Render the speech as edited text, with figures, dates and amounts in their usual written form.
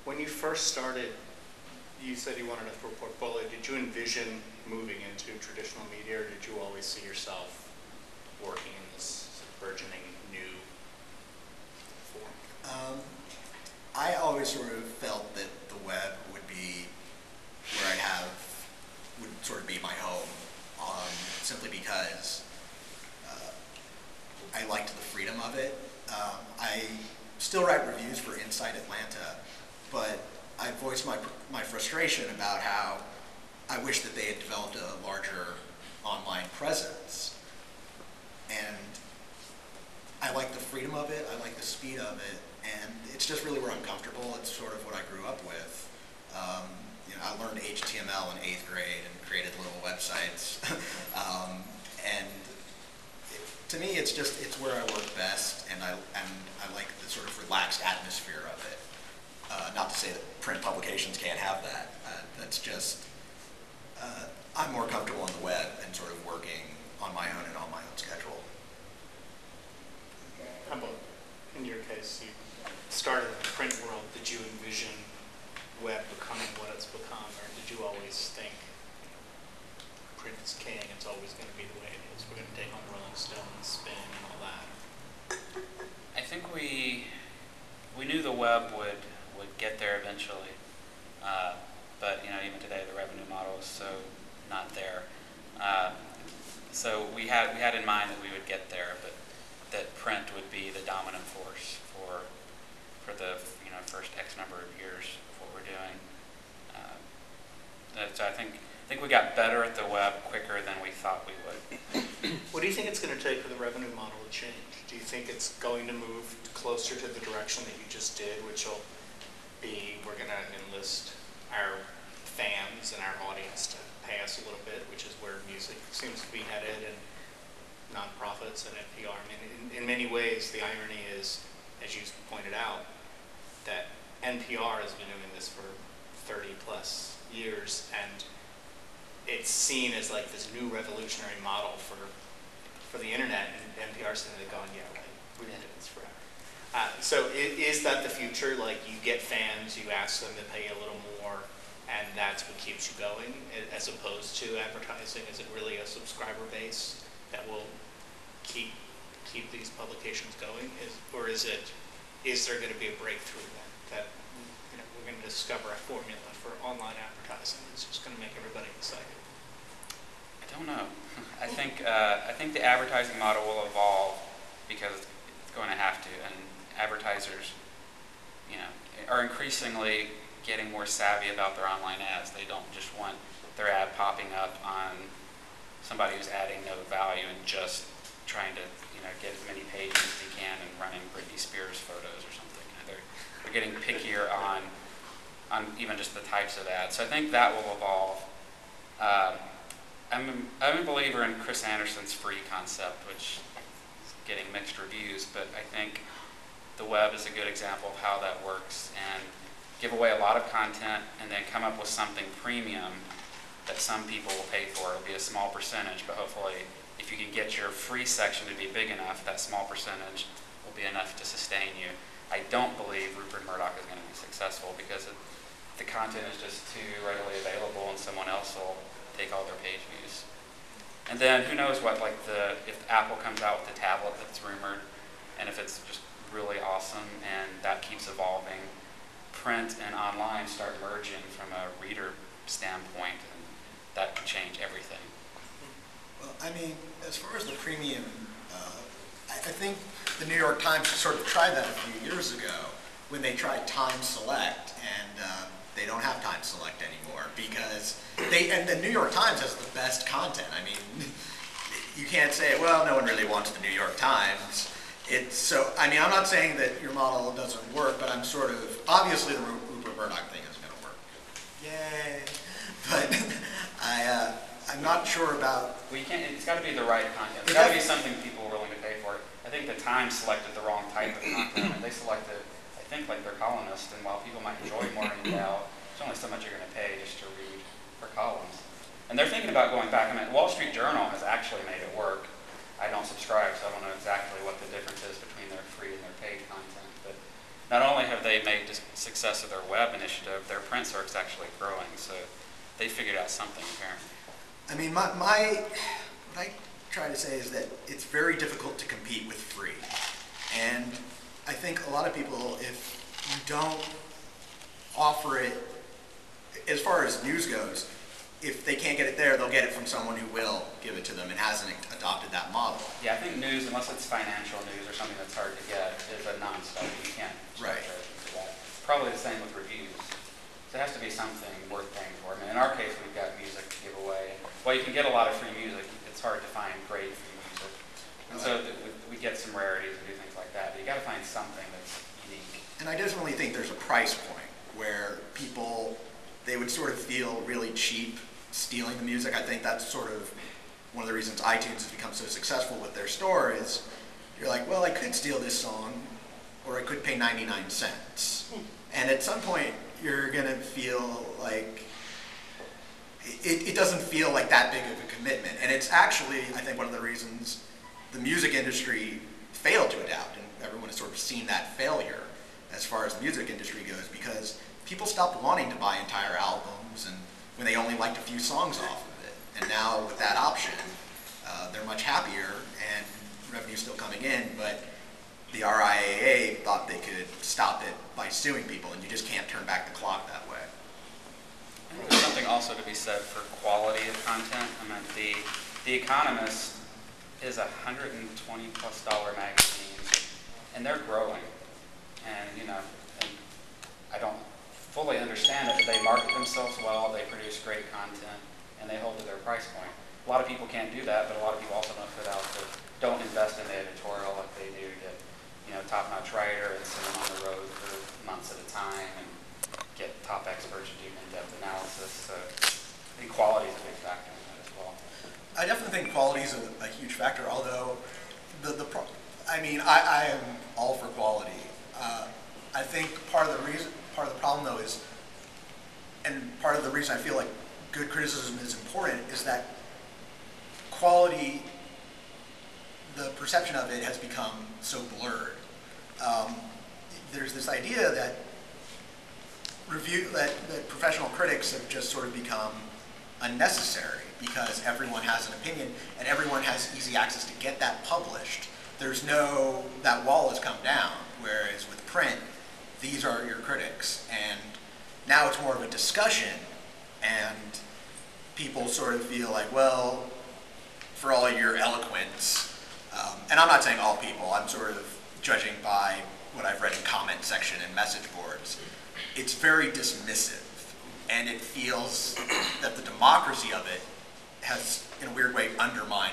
When you first started, you said you wanted a portfolio. Did you envision moving into traditional media, or did you always see yourself working in this burgeoning new form? I always sort of felt that the web would be where would sort of be my home, simply because I liked the freedom of it. I still write reviews for Inside Atlanta, but I voiced my frustration about how I wish that they had developed a larger online presence. And I like the freedom of it, I like the speed of it, and it's just really where I'm comfortable. It's sort of what I grew up with. You know, I learned HTML in 8th grade and created little websites. And to me, it's where I work best, and I like the sort of relaxed atmosphere of it. Not to say that print publications can't have that. That's just, I'm more comfortable on the web and sort of working on my own and on my own schedule. How about, in your case, you started in the print world. Did you envision web becoming what it's become, or did you always think print is king, it's always going to be the way it is, we're going to take on Rolling Stone and Spin and all that? I think we knew the web would get there eventually, but you know, even today the revenue model is so not there. So we had in mind that we would get there, but that print would be the dominant force for the first X number of years of what we're doing. So I think we got better at the web quicker than we thought we would. What do you think it's going to take for the revenue model to change? Do you think it's going to move closer to the direction that you just did, which will be, we're going to enlist our fans and our audience to pay us a little bit, which is where music seems to be headed, and nonprofits and NPR. I mean, in many ways, the irony is, as you pointed out, that NPR has been doing this for 30 plus years, and it's seen as like this new revolutionary model for the internet, and NPR's sitting there going, yeah, right, we've been doing this forever. So is that the future? Like, you get fans, you ask them to pay a little more, and that's what keeps you going, as opposed to advertising? Is it really a subscriber base that will keep these publications going? Or is there going to be a breakthrough that we're going to discover a formula for online advertising that's just going to make everybody excited? I don't know. I think the advertising model will evolve because it's going to have to, and advertisers, are increasingly getting more savvy about their online ads. They don't just want their ad popping up on somebody who's adding no value and just trying to get as many pages as they can and running Britney Spears photos or something. They're getting pickier on even just the types of ads. So I think that will evolve. I'm a believer in Chris Anderson's free concept, which is getting mixed reviews, but I think the web is a good example of how that works, and give away a lot of content and then come up with something premium that some people will pay for. It'll be a small percentage, but hopefully if you can get your free section to be big enough, that small percentage will be enough to sustain you. I don't believe Rupert Murdoch is going to be successful because the content is just too readily available, and someone else will take all their page views. And then who knows what, if Apple comes out with a tablet that's rumored, and if it's just really awesome and that keeps evolving, print and online start merging from a reader standpoint, and that could change everything. Well, I mean, as far as the premium, I think the New York Times sort of tried that a few years ago when they tried Time Select, and they don't have Time Select anymore because and the New York Times has the best content. I mean, you can't say, well, no one really wants the New York Times. I mean, I'm not saying that your model doesn't work, but I'm sort of, obviously the Rupert Murdoch thing isn't going to work. Yay. But I'm not sure about... Well, you can't, it's got to be the right content. It's got to be something people are willing to pay for. I think the Times selected the wrong type of content, and they selected, I think, like their columnists, and while people might enjoy Maureen Dowd, there's only so much you're going to pay just to read her columns. And they're thinking about going back. I mean, Wall Street Journal has actually made it work. I don't subscribe, so I don't know exactly what the difference is between their free and their paid content. But not only have they made success of their web initiative, their print circuit's actually growing, so they figured out something apparently. I mean, what I try to say is that it's very difficult to compete with free. And I think a lot of people, if you don't offer it, as far as news goes, if they can't get it there, they'll get it from someone who will give it to them and hasn't adopted that model. Yeah, I think news, unless it's financial news or something that's hard to get, is a non-starter. You can't Right. charge for that. Probably the same with reviews. So it has to be something worth paying for. I mean, in our case, we've got music to give away. While you can get a lot of free music, it's hard to find great free music. And so we get some rarities and do things like that. But you got to find something that's unique. And I definitely think there's a price point where people, they would sort of feel really cheap stealing the music. I think that's sort of one of the reasons iTunes has become so successful with their store is you're like, well, I could steal this song or I could pay 99 cents. And at some point, you're going to feel like it doesn't feel like that big of a commitment. And it's actually, I think, one of the reasons the music industry failed to adapt, and everyone has sort of seen that failure as far as the music industry goes, because people stopped wanting to buy entire albums and when they only liked a few songs off of it. And now with that option, they're much happier and revenue's still coming in, but the RIAA thought they could stop it by suing people, and you just can't turn back the clock that way. I think there's something also to be said for quality of content. I mean, the Economist is $120+ magazine, and they're growing. And and I don't fully understand it, but they market themselves well, they produce great content, and they hold to their price point. A lot of people can't do that, but a lot of people also don't invest in the editorial like they do to get top-notch writer and send them on the road for months at a time and get top experts to do in-depth analysis. So I think quality is a big factor in that as well. I definitely think quality is a huge factor, although I am all for quality. I think part of the problem though is, and part of the reason I feel like good criticism is important, is that quality, the perception of it has become so blurred. There's this idea that that professional critics have just sort of become unnecessary because everyone has an opinion and everyone has easy access to get that published. That wall has come down, whereas with print, these are your critics, and now it's more of a discussion, and people sort of feel like, well, for all your eloquence, and I'm not saying all people, I'm sort of judging by what I've read in comment section and message boards, it's very dismissive, and it feels that the democracy of it has, in a weird way, undermined